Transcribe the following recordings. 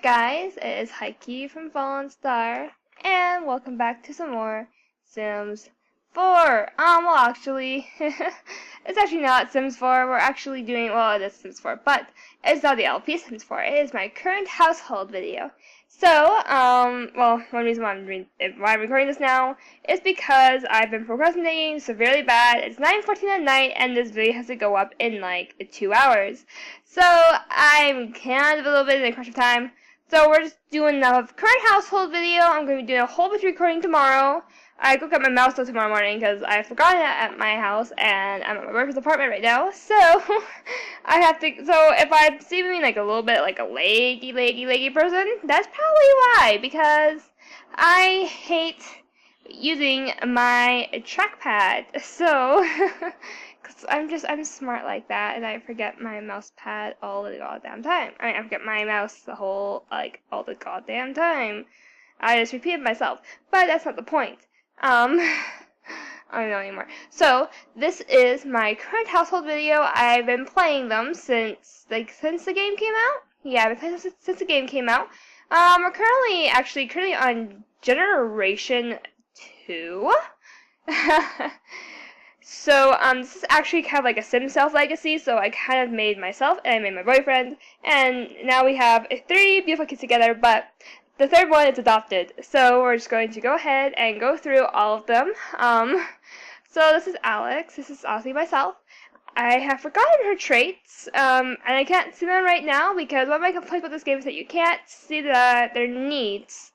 guys? It is Heike from Fallen Star, and welcome back to some more Sims 4. Well, actually, it's actually not Sims 4. We're actually doing, well, it is Sims 4, but it's not the LP Sims 4. It is my current household video. So, well, one reason why I'm recording this now is because I've been procrastinating severely bad. It's 9:14 at night, and this video has to go up in like 2 hours. So, I'm kind of a little bit in a crunch of time. So, we're just doing the current household video. I'm going to be doing a whole bunch of recording tomorrow. I go get my mouse though tomorrow morning because I forgot it at my house, and I'm at my boyfriend's apartment right now. So I have to. So if I seem like a little bit like a leggy person, that's probably why. Because I hate using my trackpad. So cause I'm smart like that, and I forget my mouse pad all the goddamn time. I mean, I forget my mouse all the goddamn time. I just repeated myself, but that's not the point. I don't know anymore. So, this is my current household video. I've been playing them since the game came out. Yeah, I've been playing them since the game came out. We're currently on Generation 2. So, this is actually kind of like a Sim self-legacy, so I kind of made myself, and I made my boyfriend, and now we have 3 beautiful kids together, but the third one is adopted, so we're just going to go ahead and go through all of them. So this is Alex. This is honestly myself. I have forgotten her traits, and I can't see them right now because one of my complaints about this game is that you can't see their needs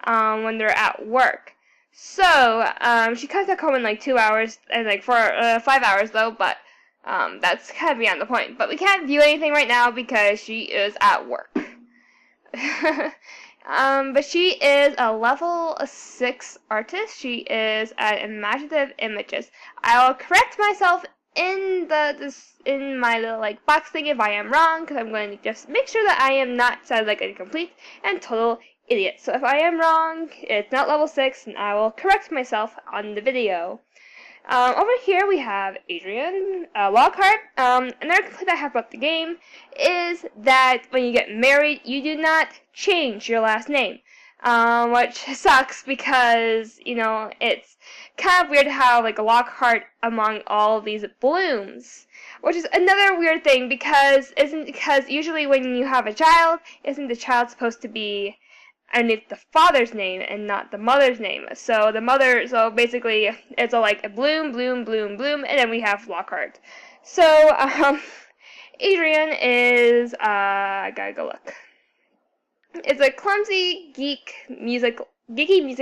when they're at work. So she comes back home in like 2 hours and like 5 hours though, but that's kind of beyond the point. But we can't view anything right now because she is at work. But she is a level 6 artist. She is an imaginative images. I will correct myself in my little like box thing if I am wrong, because I'm going to just make sure that I am not sounding like a complete and total idiot. So if I am wrong, it's not level 6, and I will correct myself on the video. Over here we have Adrian, Lockhart. Another complaint I have about the game is that when you get married, you do not change your last name, which sucks because, you know, it's kind of weird how, like, Lockhart among all these blooms, which is another weird thing because usually when you have a child, isn't the child supposed to be underneath the father's name and not the mother's name? So basically it's all like a bloom, bloom, bloom, bloom, and then we have Lockhart. So, Adrian is, I gotta go look. Is a clumsy geeky music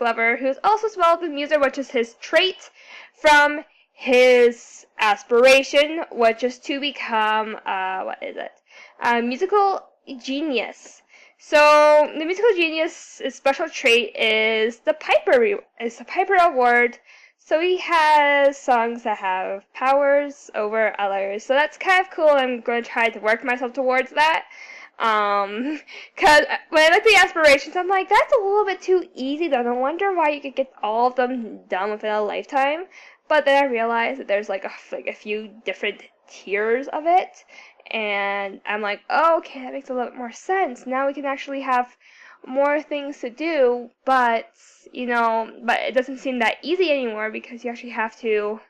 lover who's also smelled with music, which is his trait from his aspiration, which is to become, musical genius. So, the musical genius' special trait is the Piper Award. So he has songs that have powers over others. So that's kind of cool. I'm going to try to work myself towards that. Because when I look at the aspirations, I'm like, that's a little bit too easy though. No wonder why you could get all of them done within a lifetime. But then I realized that there's like a few different tiers of it. And I'm like, oh, okay, that makes a little bit more sense. Now we can actually have more things to do, but, you know, but it doesn't seem that easy anymore because you actually have a few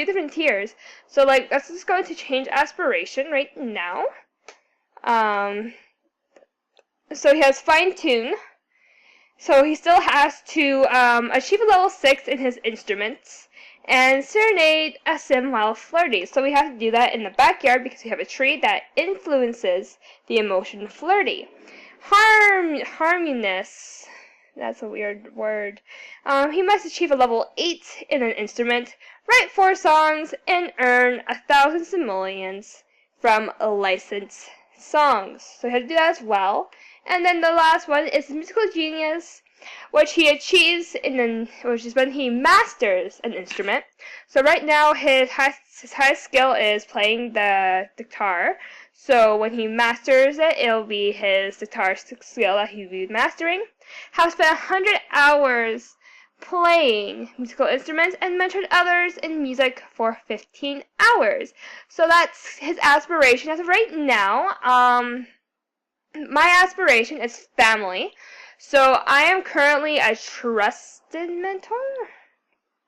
different tiers. So, like, that's just going to change aspiration right now. So he has fine tune. So he still has to achieve a level 6 in his instruments and serenade a sim while flirty. So we have to do that in the backyard because we have a tree that influences the emotion flirty. Harmonious. That's a weird word. He must achieve a level 8 in an instrument, write 4 songs, and earn 1,000 simoleons from licensed songs. So he has to do that as well. And then the last one is musical genius, which he achieves which is when he masters an instrument. So right now his highest skill is playing the guitar. So when he masters it, it'll be his guitar skill that he'll be mastering. Has spent 100 hours playing musical instruments and mentored others in music for 15 hours. So that's his aspiration as of right now. my aspiration is family. So I am currently a trusted mentor,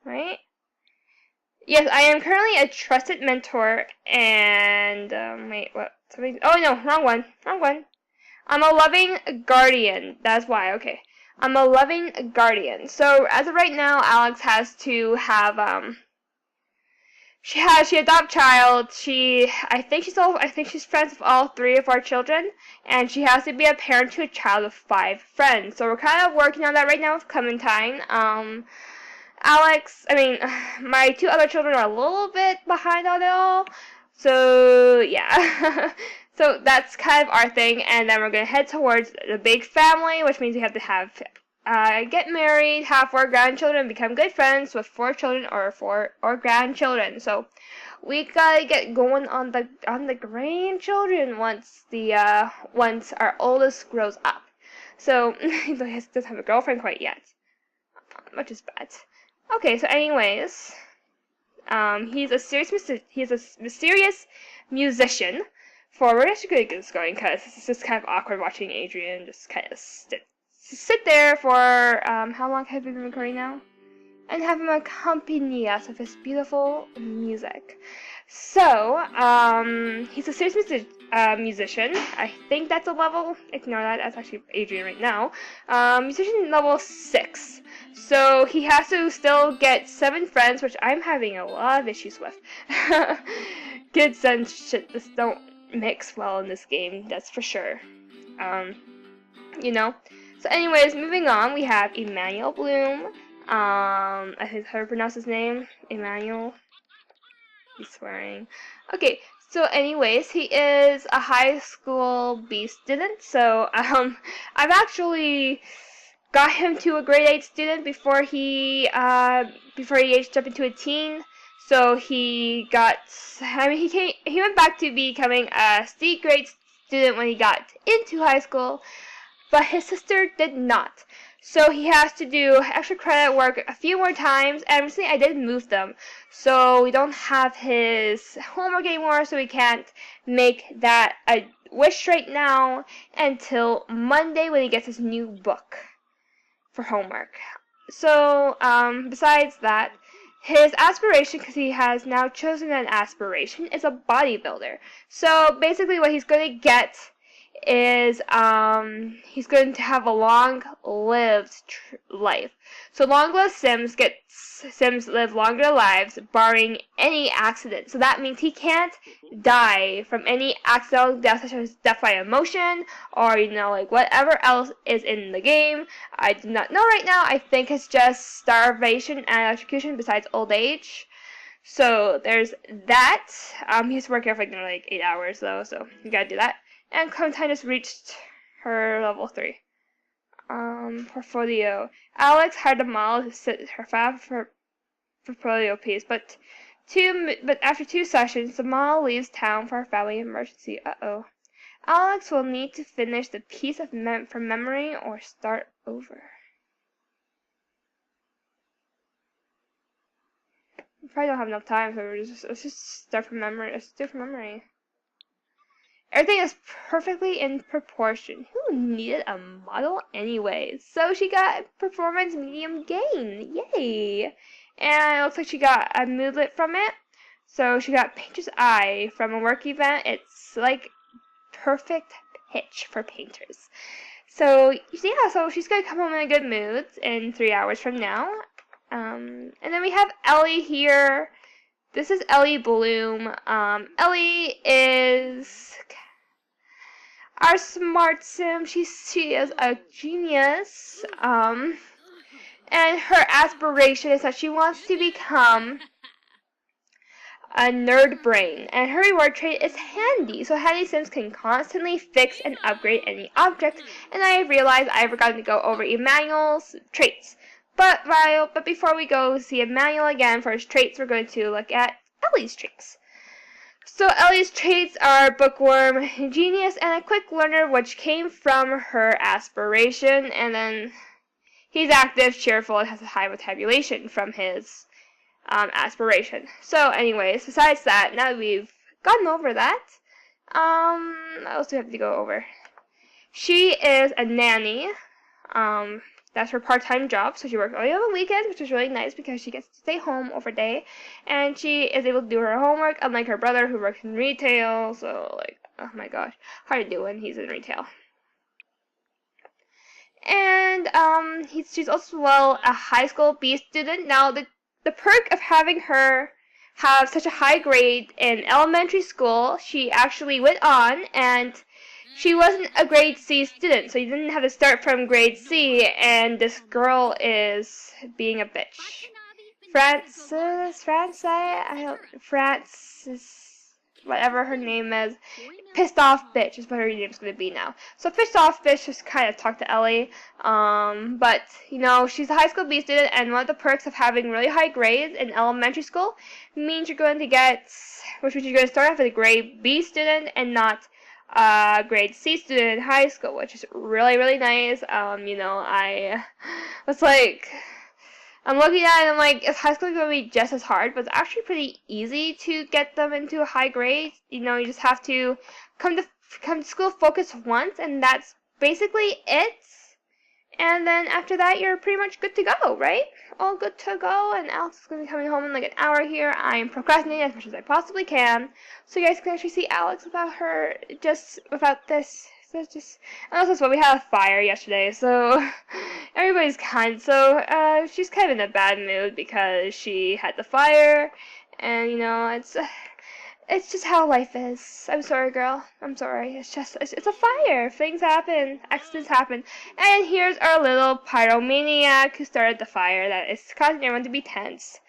right? Yes, I am currently a trusted mentor, and wait, what? Oh no, wrong one, wrong one. I'm a loving guardian. That's why. Okay, I'm a loving guardian. So as of right now, Alex has to have she adopt child. I think she's friends with all three of our children, and she has to be a parent to a child of 5 friends. So we're kind of working on that right now with Clementine. My 2 other children are a little bit behind on it all. So yeah. So that's kind of our thing, and then we're gonna head towards the big family, which means we have to get married, have 4 grandchildren, become good friends with 4 children or grandchildren. So we gotta get going on the grandchildren once our oldest grows up. So he doesn't have a girlfriend quite yet, which is bad. Okay, so anyways, he's a mysterious musician. We're actually gonna get this going because it's just kind of awkward watching Adrian just kind of sit there for how long have we been recording now? And have him accompany us with his beautiful music. So, he's a serious musician. I think that's a level. Ignore that. That's actually Adrian right now. Musician level 6. So he has to still get 7 friends, which I'm having a lot of issues with. Kids and shit just don't mix well in this game. That's for sure. You know. So anyways, moving on, we have Emmanuel Bloom. I think how to pronounce his name. Emmanuel. He's swearing. Okay, so anyways, he is a high school B student. So I've actually got him to a grade 8 student before he aged up into a teen. So he went back to becoming a C grade student when he got into high school, but his sister did not. So he has to do extra credit work a few more times, and recently I did move them. So we don't have his homework anymore, so we can't make that a wish right now until Monday when he gets his new book for homework. So, besides that, his aspiration, because he has now chosen an aspiration, is a bodybuilder. So basically what he's going to get is he's going to have a long-lived life. So long-lived Sims live longer lives, barring any accident. So that means he can't die from any accidental death, such as death by emotion, or like whatever else is in the game. I do not know right now. I think it's just starvation and electrocution, besides old age. So there's that. He has to work here for like 8 hours though, so you gotta do that. And Clementine just reached her level 3. Portfolio. Alex hired a model to sit her fab for portfolio piece, but after 2 sessions, the model leaves town for a family emergency. Uh-oh. Alex will need to finish the piece from memory or start over. We probably don't have enough time, so let's just start from memory. Let's do it from memory. Everything is perfectly in proportion. Who needed a model anyways? So she got performance medium gain. Yay! And it looks like she got a moodlet from it. So she got Painter's Eye from a work event. It's like perfect pitch for painters. So yeah, so she's gonna come home in a good mood in 3 hours from now. And then we have Ellie here. This is Ellie Bloom. Ellie is our smart sim. She is a genius. And her aspiration is that she wants to become a nerd brain. And her reward trait is handy. So handy sims can constantly fix and upgrade any object. And I realized I forgot to go over Emmanuel's traits. But before we go see Emmanuel again for his traits, we're going to look at Ellie's traits. So Ellie's traits are bookworm, genius, and a quick learner, which came from her aspiration. And then he's active, cheerful, and has a high vocabulation from his aspiration. So anyways, besides that, now that we've gotten over that, what else do we have to go over? She is a nanny. That's her part-time job, so she works only on the weekends, which is really nice because she gets to stay home over day, and she is able to do her homework, unlike her brother who works in retail. So, like, oh my gosh, hard to do when he's in retail. And she's also a high school B student. Now, the perk of having her have such a high grade in elementary school, she actually went on and she wasn't a grade C student, so you didn't have to start from grade C, and this girl is being a bitch. Francis, whatever her name is, pissed off bitch is what her name's gonna be now. So pissed off bitch just kind of talked to Ellie, but you know, she's a high school B student, and one of the perks of having really high grades in elementary school means you're going to get, which means you're going to start off as a grade B student and not grade C student in high school, which is really, really nice. You know, I was like, I'm looking at it and I'm like, is high school going to be just as hard? But it's actually pretty easy to get them into a high grade. You know, you just have to come to school, focus once, and that's basically it. And then after that, you're pretty much good to go, right? All good to go, and Alex is going to be coming home in like an hour here. I am procrastinating as much as I possibly can, so you guys can actually see Alex without her, just without this. So it's just, and also, well, we had a fire yesterday, so everybody's she's kind of in a bad mood because she had the fire, and you know, it's just how life is. I'm sorry, girl. I'm sorry. It's a fire. Things happen. Accidents happen. And here's our little pyromaniac who started the fire that is causing everyone to be tense.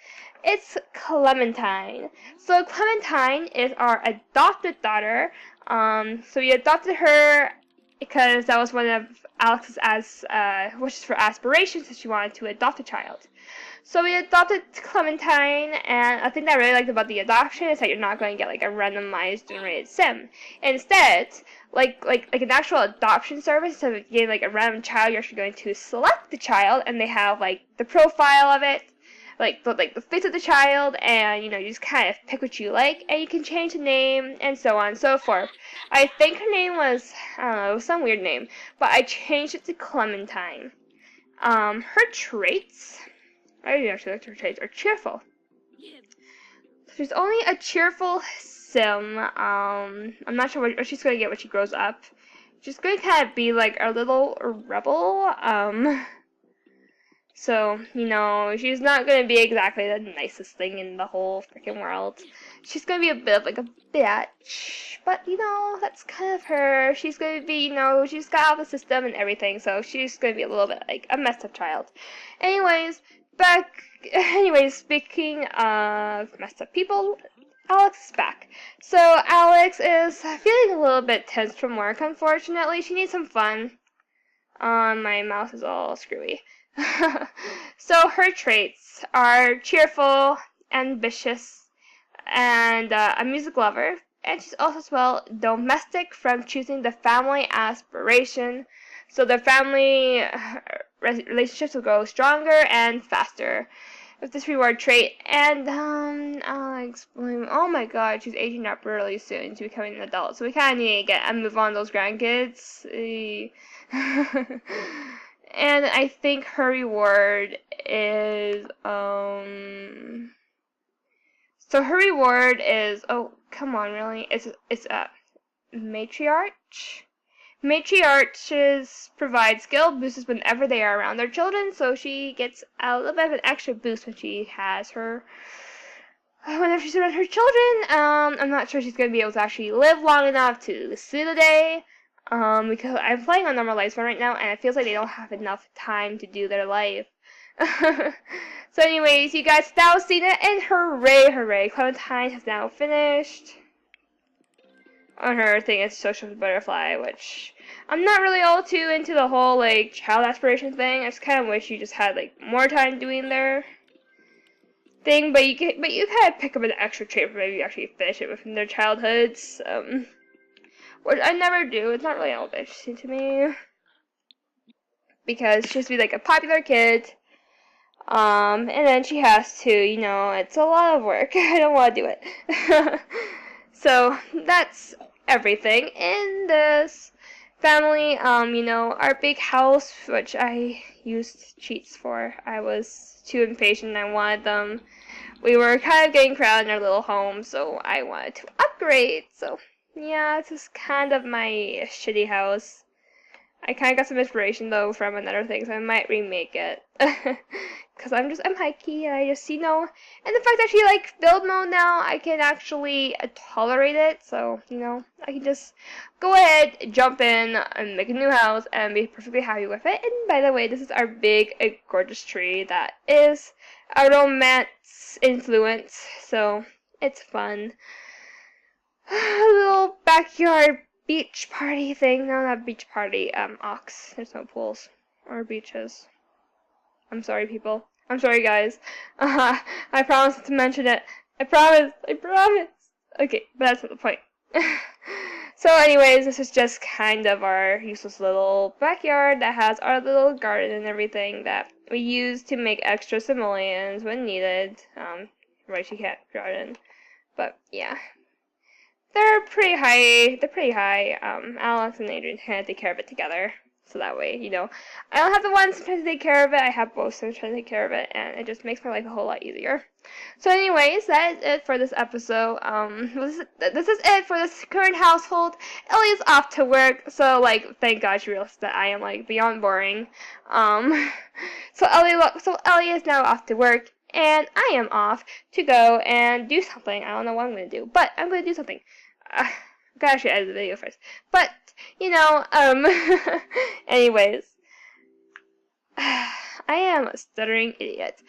It's Clementine. So Clementine is our adopted daughter. So we adopted her because that was one of Alex's wishes for Aspirations, that she wanted to adopt a child. So we adopted Clementine, and a thing that I really liked about the adoption is that you're not going to get like a randomized generated sim. Instead, like an actual adoption service, instead of getting like a random child, you're actually going to select the child, and they have like the profile of it, like the face of the child, and you know, you just kind of pick what you like, and you can change the name and so on and so forth. I think her name was, I don't know, it was some weird name, but I changed it to Clementine. Her traits, I didn't actually like her traits, are cheerful. So she's only a cheerful sim. I'm not sure what she's gonna get when she grows up. She's gonna kind of be like a little rebel. So, you know, she's not going to be exactly the nicest thing in the whole freaking world. She's going to be a bit of like a bitch. But, you know, that's kind of her. She's going to be, you know, she's got all the system and everything. So she's going to be a little bit like a messed up child. Anyways, speaking of messed up people, Alex is back. So Alex is feeling a little bit tense from work, unfortunately. She needs some fun. My mouse is all screwy. So her traits are cheerful, ambitious, and a music lover. And she's also as well domestic from choosing the family aspiration. So the family relationships will grow stronger and faster with this reward trait. And I'll explain. Oh my God, she's aging up really soon to becoming an adult. So we kind of need to move on those grandkids. And I think her reward is, so her reward is, oh, come on, really? It's a matriarch? Matriarches provide skill boosts whenever they are around their children, so she gets a little bit of an extra boost when she has whenever she's around her children. I'm not sure she's going to be able to actually live long enough to see the day. Because I'm playing on normal lifespan right now, and it feels like they don't have enough time to do their life. So anyways, you guys now seen it, and hooray, hooray, Clementine has now finished on her thing as social butterfly, which I'm not really all too into the whole, like, child aspiration thing. I just kind of wish you just had, like, more time doing their thing, but you kind of pick up an extra trait for maybe actually finish it within their childhoods, which I never do. It's not really all that interesting to me. Because she has to be like a popular kid. And then she has to, you know, it's a lot of work. I don't want to do it. So, that's everything in this family. You know, our big house, which I used cheats for. I was too impatient. I wanted them. We were kind of getting crowded in our little home, so I wanted to upgrade. So yeah, this is kind of my shitty house. I kind of got some inspiration though from another thing, so I might remake it. Cause I'm hikey, and I just, you know, and the fact that she like build mode now, I can actually tolerate it. So you know, I can just go ahead, jump in, and make a new house, and be perfectly happy with it. And by the way, this is our big, gorgeous tree that is a romance influence. So it's fun. A little backyard beach party thing. No, not beach party. Ox. There's no pools or beaches. I'm sorry, people. I'm sorry, guys. I promised to mention it. I promise. I promise. Okay, but that's not the point. So anyways, this is just kind of our useless little backyard that has our little garden and everything that we use to make extra simoleons when needed. Right, you can't garden. But yeah. They're pretty high. They're pretty high. Alex and Adrian kind of take care of it together. So that way, you know, I don't have the one sometimes to take care of it. I have both sometimes trying to take care of it, and it just makes my life a whole lot easier. So anyways, that is it for this episode. This is it for this current household. Ellie is off to work, so like, thank God she realized that I am like beyond boring. So Ellie is now off to work, and I am off to go and do something. I don't know what I'm gonna do, but I'm gonna do something. Gotta actually edit the video first. But, you know, anyways. I am a stuttering idiot.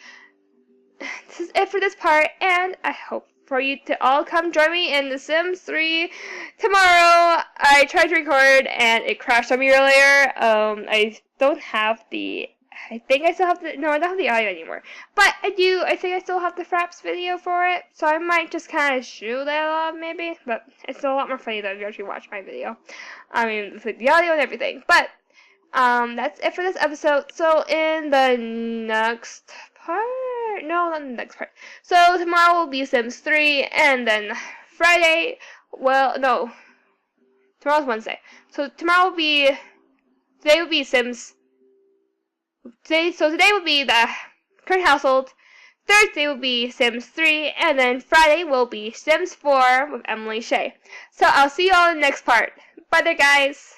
This is it for this part, and I hope for you to all come join me in The Sims 3 tomorrow. I tried to record, and it crashed on me earlier. I don't have the... I think I still have the... No, I don't have the audio anymore. But I do. I think I still have the Fraps video for it. So I might just kind of shoot that off, maybe. But it's a lot more funny, though, if you actually watch my video. I mean, with the audio and everything. But, that's it for this episode. So in the next part... No, not in the next part. So tomorrow will be Sims 3. And then Friday... Well, no. Tomorrow's Wednesday. So tomorrow will be... Today will be Sims... Today will be the current household. Thursday will be Sims 3, and then Friday will be Sims 4 with Emily Shay. So I'll see you all in the next part. Bye there, guys.